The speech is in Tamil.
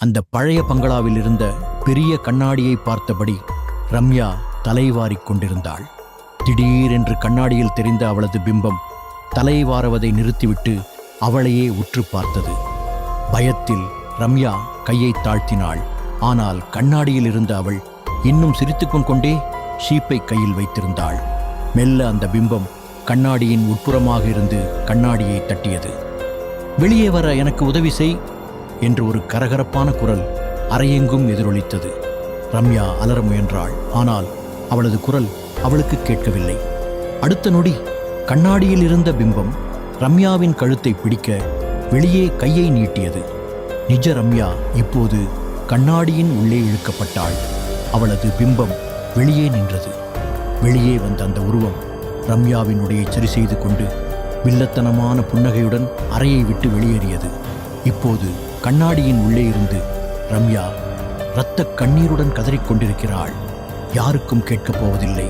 அந்த பழைய பங்களாவில் இருந்த பெரிய கண்ணாடியை பார்த்தபடி ரம்யா தலைவாரிக் கொண்டிருந்தாள். திடீரென்று கண்ணாடியில் தெரிந்த அவளது பிம்பம் தலைவாரவதை நிறுத்திவிட்டு அவளையே உற்று பார்த்தது. பயத்தில் ரம்யா கையை தாழ்த்தினாள். ஆனால் கண்ணாடியில் இருந்த அவள் இன்னும் சிரித்துக்கொண்டே ஷீப்பை கையில் வைத்திருந்தாள். மெல்ல அந்த பிம்பம் கண்ணாடியின் உட்புறமாக இருந்து கண்ணாடியை தட்டியது. வெளியே வர எனக்கு உதவி செய் என்று ஒரு கரகரப்பான குரல் அறையெங்கும் எதிரொலித்தது. ரம்யா அலற முயன்றாள். ஆனால் அவளது குரல் அவளுக்கு கேட்கவில்லை. அடுத்த நொடி கண்ணாடியில் இருந்த பிம்பம் ரம்யாவின் கழுத்தை பிடிக்க வெளியே கையை நீட்டியது. நிஜ ரம்யா இப்போது கண்ணாடியின் உள்ளே இழுக்கப்பட்டாள். அவளது பிம்பம் வெளியே நின்றது. வெளியே வந்த அந்த உருவம் ரம்யாவின் உடையை சரி செய்து கொண்டு வில்லத்தனமான புன்னகையுடன் அறையை விட்டு வெளியேறியது. இப்போது கண்ணாடியின் உள்ளே இருந்து ரம்யா இரத்த கண்ணீருடன் கதறிக்கொண்டிருக்கிறாள். யாருக்கும் கேட்கப் போவதில்லை.